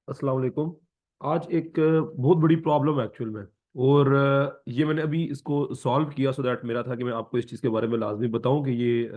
अस्सलाम वालेकुम। आज एक बहुत बड़ी प्रॉब्लम है एक्चुअल में। और ये मैंने अभी इसको सॉल्व किया सो दैट मेरा था कि मैं आपको इस चीज़ के बारे में लाजमी बताऊं कि ये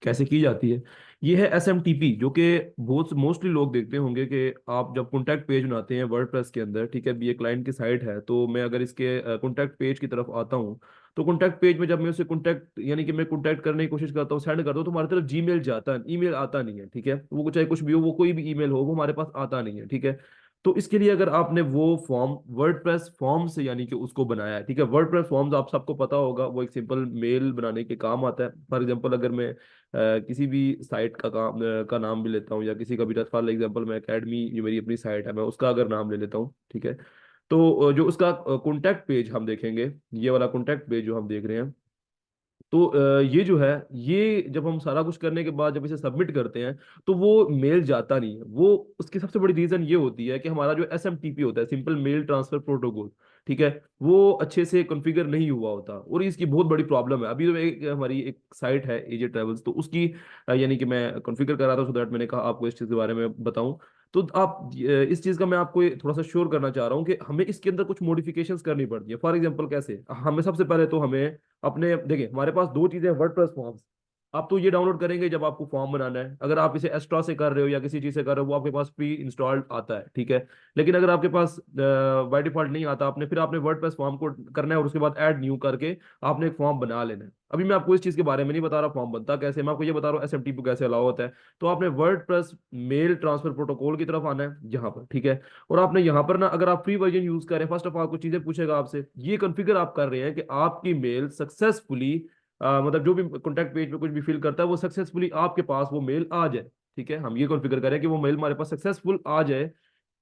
कैसे की जाती है। ये है SMTP, जो कि बहुत मोस्टली लोग देखते होंगे कि आप जब कॉन्टैक्ट पेज बनाते हैं वर्डप्रेस के अंदर, ठीक है, अभी ये क्लाइंट की साइट है, तो मैं अगर इसके कॉन्टैक्ट पेज की तरफ आता हूँ, तो कॉन्टैक्ट पेज में जब मैं उसे कॉन्टैक्ट यानी कि मैं कॉन्टैक्ट करने की कोशिश करता हूँ, सेंड करता हूँ, तो हमारी तरफ जीमेल जाता है, ईमेल आता नहीं है। ठीक है, वो चाहे कुछ भी हो, वो कोई भी ईमेल हो, वो हमारे पास आता नहीं है। ठीक है, तो इसके लिए अगर आपने वो फॉर्म वर्डप्रेस फॉर्म से यानी कि उसको बनाया है, ठीक है, वर्डप्रेस फॉर्म्स आप सबको पता होगा, वो एक सिंपल मेल बनाने के काम आता है। फॉर एग्जांपल अगर मैं किसी भी साइट का नाम भी लेता हूँ, या किसी का भी, फॉर एग्जांपल मैं एकेडमी, जो मेरी अपनी साइट है, मैं उसका अगर नाम ले लेता हूँ, ठीक है, तो जो उसका कॉन्टैक्ट पेज हम देखेंगे, ये वाला कॉन्टैक्ट पेज जो हम देख रहे हैं, तो ये जो है, ये जब हम सारा कुछ करने के बाद जब इसे सबमिट करते हैं, तो वो मेल जाता नहीं है। वो उसकी सबसे बड़ी रीजन ये होती है कि हमारा जो SMTP होता है, सिंपल मेल ट्रांसफर प्रोटोकॉल, ठीक है, वो अच्छे से कॉन्फ़िगर नहीं हुआ होता, और इसकी बहुत बड़ी प्रॉब्लम है। अभी तो हमारी एक साइट है AJ ट्रेवल्स, तो उसकी यानी कि मैं कॉन्फ़िगर कर रहा था, सो दैट मैंने कहा आपको इस चीज़ के बारे में बताऊं। तो आप इस चीज़ का मैं आपको थोड़ा सा श्योर करना चाह रहा हूँ कि हमें इसके अंदर कुछ मॉडिफिकेशंस करनी पड़ती है। फॉर एग्जांपल कैसे, हमें सबसे पहले तो हमें अपने, देखिए, हमारे पास दो चीजें हैं, वर्डप्रेस फॉर्म्स। आप तो ये डाउनलोड करेंगे जब आपको फॉर्म बनाना है, अगर आप इसे एस्ट्रा से कर रहे हो या किसी चीज से कर रहे हो, वो आपके पास प्री इंस्टॉल्ड आता है। ठीक है, लेकिन अगर आपके पास बाय डिफॉल्ट नहीं आता, फिर आपने वर्डप्रेस फॉर्म को करना है, और उसके बाद ऐड न्यू करके आपने एक फॉर्म बना लेना है। अभी मैं आपको इस चीज के बारे में नहीं बता रहा फॉर्म बनता कैसे, मैं आपको ये बता रहा हूँ SMTP कैसे अलाउ होता है। तो आपने वर्डप्रेस मेल ट्रांसफर प्रोटोकॉल की तरफ आना है यहाँ पर, ठीक है, और आपने यहाँ पर ना, अगर आप फ्री वर्जन यूज करें, फर्स्ट ऑफ ऑल कुछ चीजें पूछेगा आपसे, ये कॉन्फ़िगर आप कर रहे हैं कि आपकी मेल सक्सेसफुली, मतलब जो भी कॉन्टैक्ट पेज पे कुछ भी फिल करता है, वो सक्सेसफुली आपके पास वो मेल आ जाए। ठीक है, हम ये कॉन्फ़िगर करें कि वो मेल हमारे पास सक्सेसफुल आ जाए,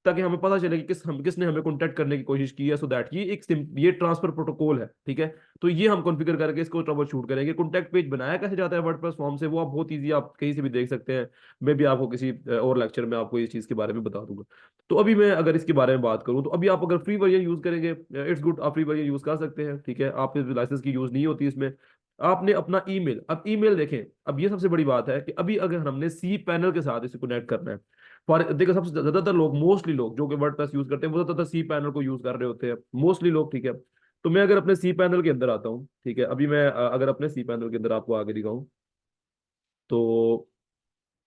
ताकि हमें पता चले कि किसने हमें कांटेक्ट करने की कोशिश की है, सो दैट ये ये ट्रांसफर प्रोटोकॉल है। ठीक है, तो ये हम कॉन्फ़िगर करके इसको ट्रबल शूट करेंगे। कॉन्टैक्ट पेज बनाया कैसे जाता है वर्डप्रेस फॉर्म से, वो आप बहुत ईजी, आप कहीं से भी देख सकते हैं। मैं भी आपको किसी और लेक्चर में आपको इस चीज़ के बारे में बता दूंगा। तो अभी मैं अगर इसके बारे में बात करूं, तो अभी आप अगर फ्री वर्जन यूज करेंगे, इट्स गुड, आप फ्री वर्जन यूज कर सकते हैं। ठीक है, आपके लाइसेंस की यूज नहीं होती इसमें। आपने अपना ईमेल, अब ईमेल देखें, अब ये सबसे बड़ी बात है कि अभी अगर हमने सी पैनल के साथ इसे कनेक्ट करना है, फॉर देखो, सबसे ज्यादातर लोग, मोस्टली लोग जो कि वर्डप्रेस यूज करते हैं, वो ज्यादातर सी पैनल को यूज कर रहे होते हैं, मोस्टली लोग। ठीक है, तो मैं अगर अपने सी पैनल के अंदर आता हूँ, ठीक है, अभी मैं अगर अपने सी पैनल के अंदर आपको आगे दिखाऊं, तो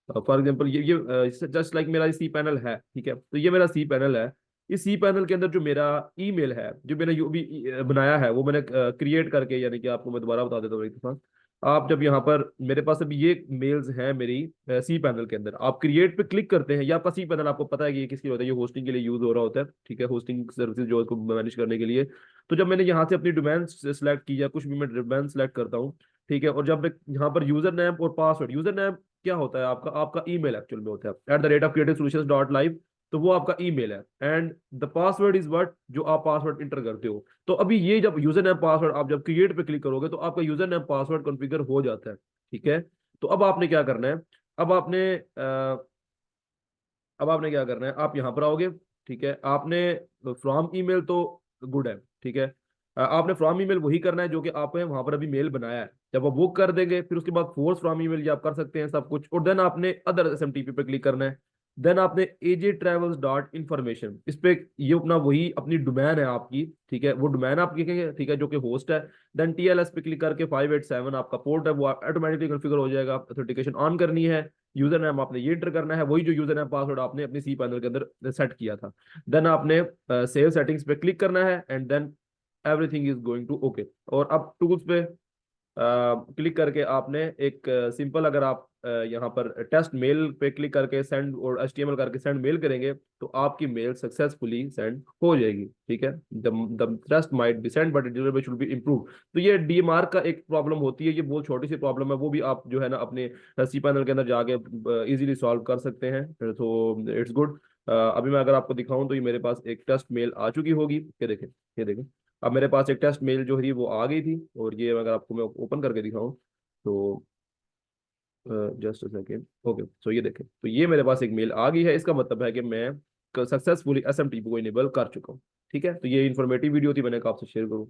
फॉर एग्जांपल ये जस्ट लाइक मेरा सी पैनल है, ठीक है, तो ये मेरा सी पैनल है। इस सी पैनल के अंदर जो मेरा ईमेल है, जो मैंने भी बनाया है, वो मैंने क्रिएट करके, यानी कि आपको मैं दोबारा बता देता हूँ एक दफा। आप जब यहाँ पर, मेरे पास अभी ये मेल्स हैं मेरी सी पैनल के अंदर, आप क्रिएट पे क्लिक करते हैं, ये आपका सी पैनल, आपको पता है कि ये किसके लिए होता है, ये होस्टिंग के लिए यूज हो रहा होता है। ठीक है, होस्टिंग सर्विसेज जो इसको मैनेज करने के लिए। तो जब मैंने यहाँ से अपनी डोमेन सेलेक्ट की, या कुछ भी मैं डोमेन सेलेक्ट करता हूँ, ठीक है, और जब मैं यहाँ पर यूजर नेम और पासवर्ड, यूजर नेम क्या होता है, आपका आपका ईमेल एक्चुअल में होता है @creativesolutions.live, तो वो आपका ईमेल है, and the password is what, जो आप पासवर्ड इंटर करते हो। तो अभी ये जब यूजर नेम पासवर्ड आप जब क्रिएट पे क्लिक करोगे, तो आपका यूजर नेम पासवर्ड कॉन्फ़िगर हो जाता है। ठीक है, तो अब आपने क्या करना है, अब आपने अब आपने क्या करना है, आप यहाँ पर आओगे, ठीक है, आपने फ्रॉम ईमेल तो गुड है, ठीक है, आपने फ्रॉम ईमेल वही करना है जो कि आपने वहां पर अभी मेल बनाया है। जब आप वो कर देंगे, फिर उसके बाद फोर्स फ्रॉम ईमेल ये आप कर सकते हैं सब कुछ, और देन आपने अदर SMTP पे क्लिक करना है। देन आपने AJTravels.information, इस पे, ये अपना वही अपनी डोमेन है आपकी, ठीक है, वो डोमेन आप लिखेंगे, ठीक है, जो कि होस्ट है। देन TLS पे क्लिक करके 587 आपका पोर्ट है, वो ऑटोमेटिकली कॉन्फ़िगर हो जाएगा। ऑथेंटिकेशन ऑन करनी है, यूजर नेम आपने ये एंटर करना है, वही जो यूजर नेम पासवर्ड आपने अपने सी पैनल के अंदर सेट किया था। देन आपने सेव सेटिंग्स पे क्लिक करना है, and then everything is going to okay. और अब टूल्स पे क्लिक करके आपने एक सिंपल, अगर आप यहाँ पर टेस्ट मेल पे क्लिक करके सेंड और HTML करके सेंड मेल करेंगे, तो आपकी मेल सक्सेसफुली सेंड हो जाएगी। ठीक है, the test might be send but delivery should be improve. तो ये DMR का एक प्रॉब्लम होती है, ये बहुत छोटी सी प्रॉब्लम है, वो भी आप जो है ना अपने सी पैनल के अंदर जाके इजीली सॉल्व कर सकते हैं। तो इट्स गुड। अभी मैं अगर आपको दिखाऊं, तो ये मेरे पास एक टेस्ट मेल आ चुकी होगी, ये देखें, ये देखें, अब मेरे पास एक टेस्ट मेल जो है वो आ गई थी। और ये अगर आपको मैं ओपन करके दिखाऊं, तो जस्ट अ सेकेंड, ओके, सो ये देखें, तो ये मेरे पास एक मेल आ गई है, इसका मतलब है कि मैं सक्सेसफुली SMTP को इनेबल कर चुका हूँ। ठीक है, तो ये इन्फॉर्मेटिव वीडियो थी, मैंने कहा आपसे शेयर करूँ।